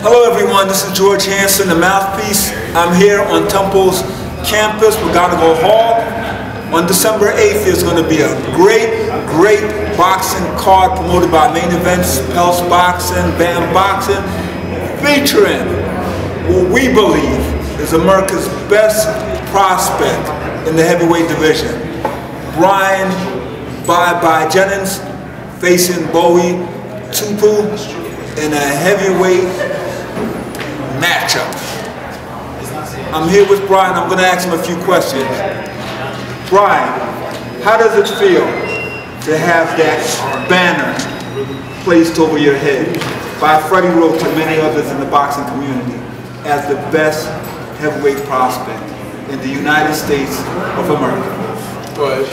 Hello everyone, this is George Hanson, the Mouthpiece. I'm here on Temple's campus, McGonigal Hall. On December 8th, there's going to be a great boxing card promoted by Main Events, Pulse Boxing, Bam Boxing, featuring what we believe is America's best prospect in the heavyweight division. Bryant Jennings facing Bowie Tupu in a heavyweight matchup. I'm here with Brian. I'm going to ask him a few questions. Brian, how does it feel to have that banner placed over your head by Freddie Roach and many others in the boxing community as the best heavyweight prospect in the United States of America? Well,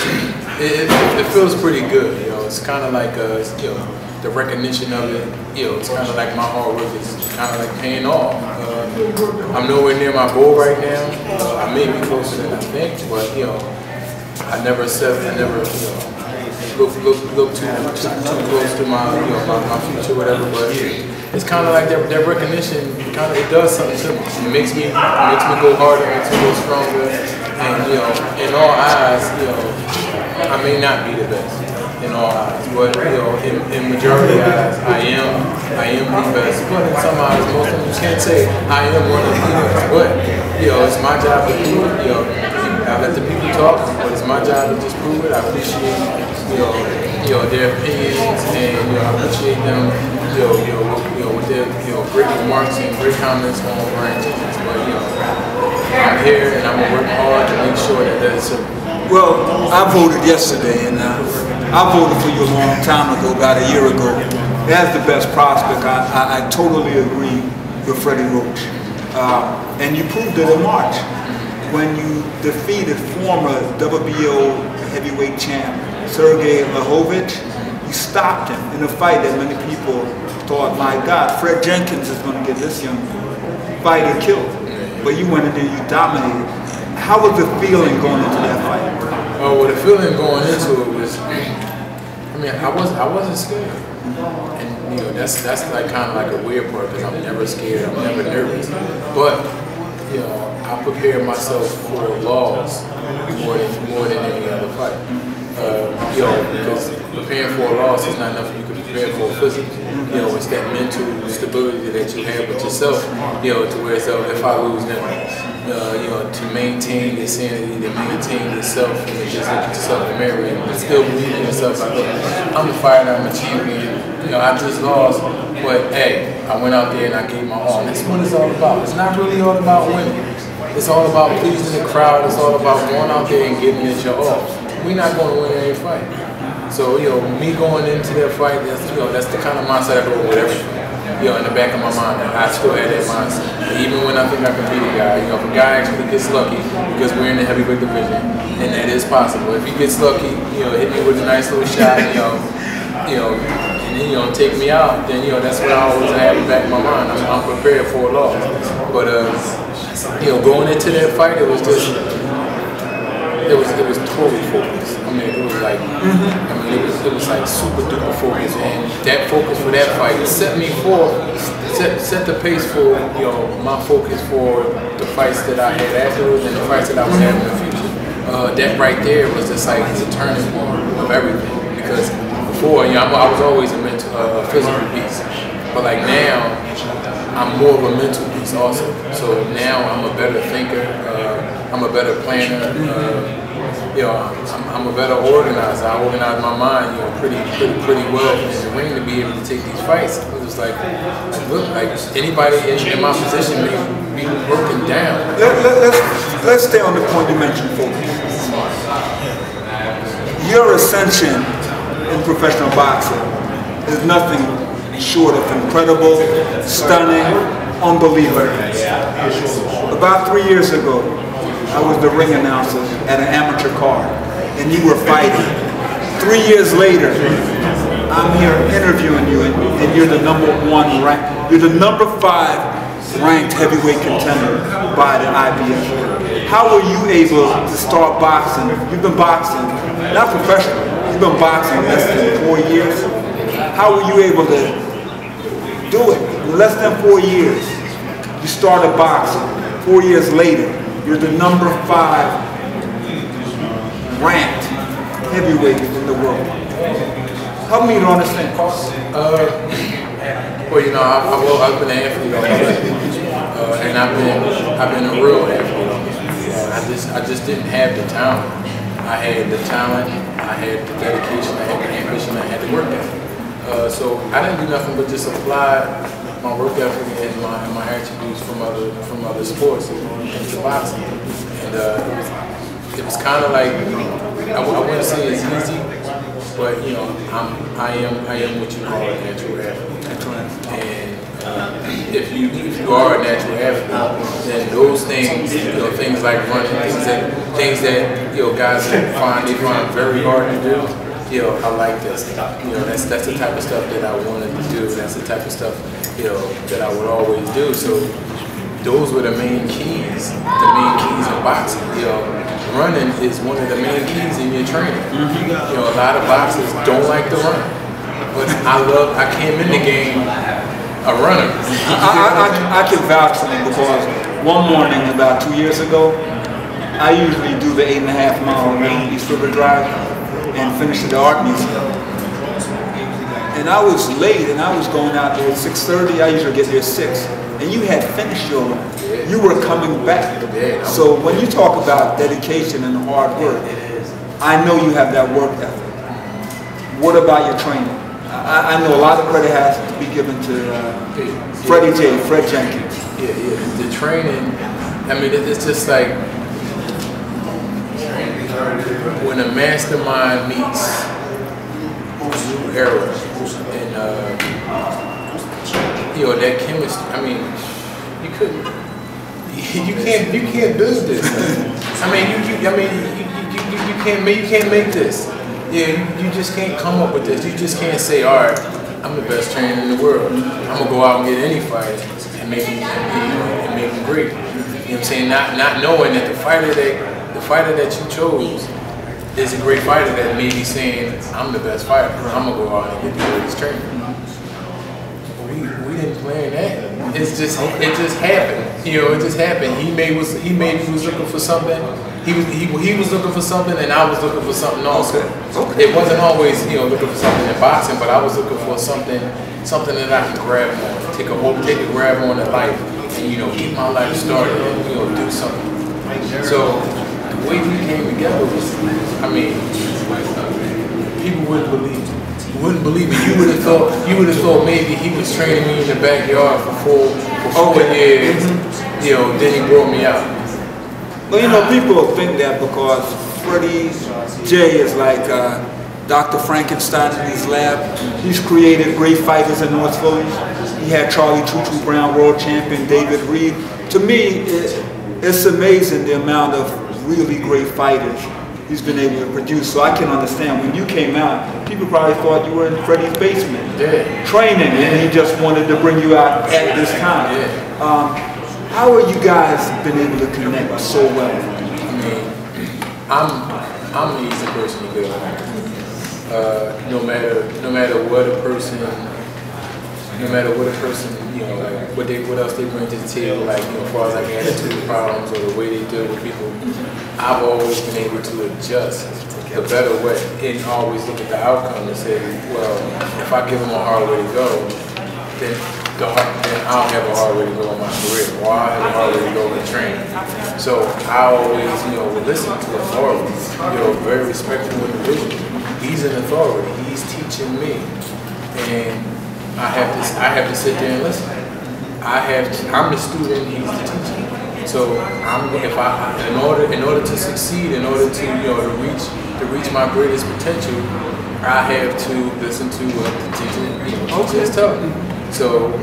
it feels pretty good. You know, it's kind of like you know, the recognition of it. You know, it's kind of like my hard work is kind of like paying off. I'm nowhere near my goal right now. I may be closer than I think, but you know, I never look too close to my my future, whatever. But it's kind of like that recognition. It does something to me. It makes me go harder, makes me go stronger, and you know, in all eyes, you know, I may not be the best in all eyes, but you know, in majority eyes, I am the best. But in some eyes, most of them can't say I am one of the best. But you know, it's my job to prove it. You know, I let the people talk, but it's my job to just prove it. I appreciate you know their opinions, and you know I appreciate them with their great remarks and great comments on Bryant Jennings. But you know, I'm here and I'm gonna work hard to make sure that is so. Well, I voted yesterday, and I voted for you a long time ago, about a year ago, as the best prospect. I totally agree with Freddie Roach. And you proved it in March when you defeated former WBO heavyweight champ Sergey Lahovich. You stopped him in a fight that many people thought, my God, Fred Jenkins is going to get this young fighter killed. But you went in there, you dominated. How was the feeling going into that fight? Oh, well, the feeling going into it was, I mean, I wasn't scared, and you know that's like kind of like a weird part because I'm never scared, I'm never nervous, but you know I prepare myself for a loss more than any other fight. You know, because preparing for a loss is not enough. You can prepare for a physical. You know, it's that mental stability that you have with yourself. You know, to where if I lose, then you know, to maintain your sanity, to maintain yourself, and to just look at yourself in the mirror and still believe in yourself. Like, look, I'm the fighter, I'm a champion. You know, I just lost, but hey, I went out there and I gave my all. That's what it's all about. It's not really all about winning. It's all about pleasing the crowd. It's all about going out there and giving it your all. We're not going to win every fight. So, you know, me going into that fight, that's the kind of mindset I go with everything. You know, in the back of my mind, I still had that mindset. Even when I think I can beat a guy, you know, if a guy actually gets lucky, because we're in the heavyweight division, and that is possible. If he gets lucky, you know, hit me with a nice little shot, and then, you know, take me out, then, you know, that's what I always have in the back of my mind. I'm prepared for a loss. But, you know, going into that fight, it was just, it was totally focused. I mean, it was like, I mean, it was like super duper focus, and that focus for that fight set the pace for, you know, my focus for the fights that I had afterwards and the fights that I was having in the future. That right there was just like the turning point of everything, because before, you know, I was always a physical beast, but like now, I'm more of a mental beast also. So now I'm a better thinker, I'm a better planner. You know, I'm a better organizer. I organize my mind, you know, pretty well in the ring to be able to take these fights. It was like look, like anybody in my position may be broken down. Let's stay on the point you mentioned, focus. Your ascension in professional boxing is nothing short of incredible, stunning, unbelievable. About 3 years ago, I was the ring announcer at an amateur card, and you were fighting. 3 years later, I'm here interviewing you, and you're the you're the number 5 ranked heavyweight contender by the IBF. How were you able to start boxing? You've been boxing, not professionally, you've been boxing less than 4 years. How were you able to Do it. In less than 4 years, you started boxing. 4 years later, you're the number 5 ranked heavyweight in the world. Help me to understand. Well, you know, I've been an athlete all my life, and I've been a real athlete. I just didn't have the talent. I had the talent, I had the dedication, I had the ambition, I had the work ethic. So I didn't do nothing but just apply my work ethic and my attributes from other sports into boxing. And it was kind of like, I wouldn't say it's easy, but you know, I am what you call a natural athlete. And if you are a natural athlete, then those things, you know, things like running, things that you know guys find very hard to do. You know, I like this. You know, that's the type of stuff that I wanted to do. That's the type of stuff, you know, that I would always do. So those were the main keys. The main keys in boxing. You know, running is one of the main keys in your training. You know, a lot of boxers don't like to run, but I came in the game a runner. I can vouch for him because one morning about 2 years ago, I usually do the 8.5 mile around East River Drive and finish at the Art Museum. And I was late and I was going out there at 6:30. I usually get there at 6. And you had finished your run. You were coming back. So when you talk about dedication and hard work, I know you have that work ethic. What about your training? I know a lot of credit has to be given to Fred Jenkins. Yeah. The training, I mean, it's just like when a mastermind meets a new era, and you know that chemistry. I mean, you can't build this. I mean, you can't make this. Yeah, you just can't come up with this. You just can't say, all right, I'm the best trainer in the world. I'm gonna go out and get any fighter and make him great. You know what I'm saying? Not knowing that the fighter that you chose is a great fighter that may be saying, I'm the best fighter. I'm gonna go out and get the greatest trainer. We didn't plan that. It just happened. You know, it just happened. He was looking for something. He was looking for something, and I was looking for something also. Okay. It wasn't always, you know, looking for something in boxing, but I was looking for something that I can grab on, take a grab on in life, and you know, get my life started, and you know, do something. So the way we came together was, I mean, people wouldn't believe it. You would have thought maybe he was training me in the backyard for 4 years. You know, then he brought me out. Well, you know, people think that because Freddie J is like Dr. Frankenstein in his lab. He's created great fighters in North Philly. He had Charlie Choo-Choo Brown, world champion, David Reed. To me, it's amazing the amount of really great fighters he's been able to produce. So I can understand when you came out, people probably thought you were in Freddie's basement training, and he just wanted to bring you out at this time. How are you guys been able to connect so well? I mean, I'm the easy person to build. No matter what a person, you know, like what else they bring to the table, like, you know, as far as like attitude problems or the way they deal with people, I've always been able to adjust the better way and always look at the outcome and say, well, if I give them a hard way to go, then I'll have a hard way to go in my career, or I'll have a hard way to go in training. So I always, you know, would listen to authorities. You know, very respectful individual. He's an authority. He's teaching me, and I have to sit there and listen. I'm the student. He's the teacher. So in order to succeed, in order to, you know, to reach my greatest potential, I have to listen to what the teacher is telling me. So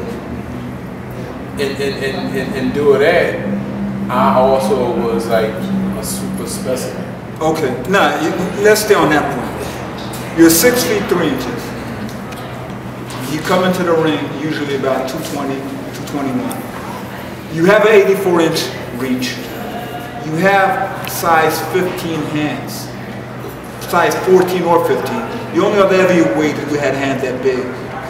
in doing that, I also was like a super specimen. Okay, now let's stay on that point. You're 6 feet 3 inches. You come into the ring usually about 220, 221. You have an 84-inch reach. You have size 15 hands, size 14 or 15. The only other heavyweight who had hands that big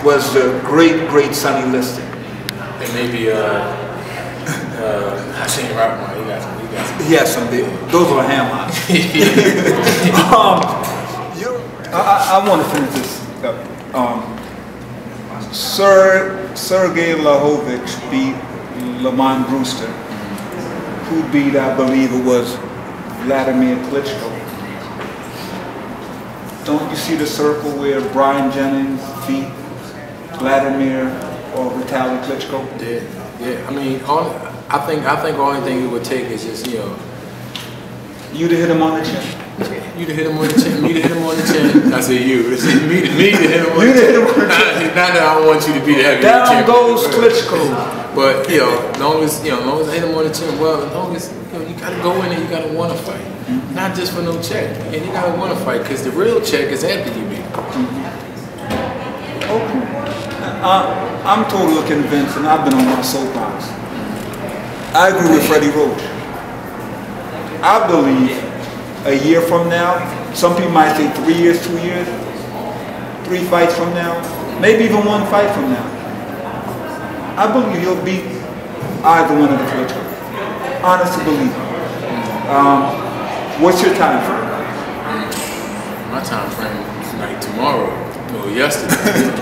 was the great Sonny Liston. And maybe I seen Rock one. He got some. He has some big. Those are ham hocks. I want to finish this up. Sergey Lahovich beat Lamont Brewster, who beat, I believe it was Vladimir Klitschko. Don't you see the circle where Bryant Jennings beat Vladimir or Vitaly Klitschko? Yeah. I mean, I think the only thing it would take is just, you know, you to hit him on the chin. You to hit him on the chin. Me to hit him on the chin. I say you. It's me to hit him on the chin. Not that I want you to be the heavyweight champion. Down goes Klitschko. But you know, as long as I hit him on the chin, well, as long as you gotta go in and you gotta want to fight, not just for no check. And you gotta want to fight because the real check is after you beat. Okay. I'm totally convinced, and I've been on my soapbox. I agree with Freddie Roach. I believe a year from now, some people might say 3 years, 2 years, 3 fights from now, maybe even 1 fight from now, I believe he'll beat either one of the Klitschko. Honest to believe. What's your time frame? My time frame is like tomorrow or yesterday.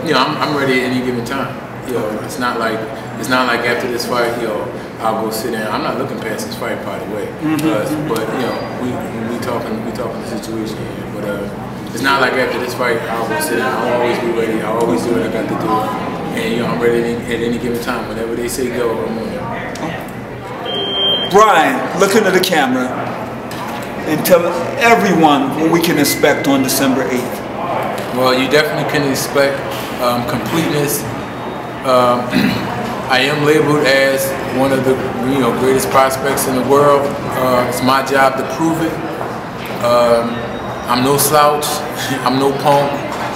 You know, I'm ready at any given time. You know, it's not like after this fight, you know, I'll go sit down. I'm not looking past this fight, by the way. But you know, we talking the situation here. But it's not like after this fight, I'll go sit down. I'll always be ready. I'll always do what I got to do. And you know, I'm ready at any given time. Whenever they say go, I'm on it. Brian, look into the camera and tell everyone what we can expect on December 8th. Well, you definitely can expect completeness. I am labeled as one of the greatest prospects in the world. It's my job to prove it. I'm no slouch. I'm no punk.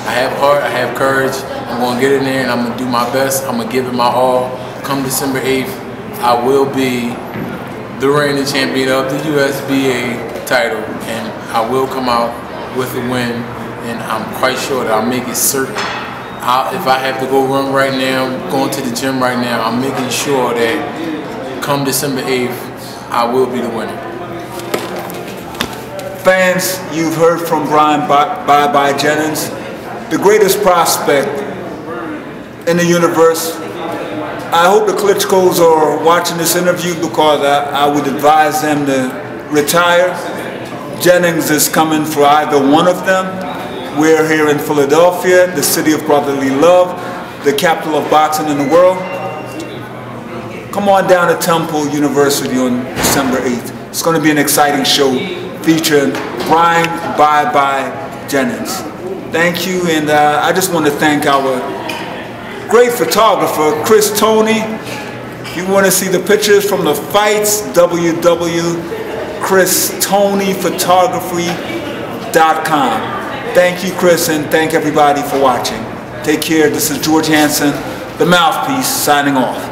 I have heart. I have courage. I'm going to get in there and I'm going to do my best. I'm going to give it my all. Come December 8th, I will be the reigning champion of the USBA title, and I will come out with a win. And I'm quite sure that I'll make it certain. If I have to go run right now, going to the gym right now, I'm making sure that come December 8th, I will be the winner. Fans, you've heard from Bryant Jennings, the greatest prospect in the universe. I hope the Klitschkos are watching this interview because I would advise them to retire. Jennings is coming for either one of them. We're here in Philadelphia, the city of brotherly love, the capital of boxing in the world. Come on down to Temple University on December 8th. It's going to be an exciting show featuring Bryant Jennings. Thank you, and I just want to thank our great photographer, Toney. If you want to see the pictures from the fights, www.christoneyphotography.com. Thank you, Chris, and thank everybody for watching. Take care. This is George Hanson, the Mouthpiece, signing off.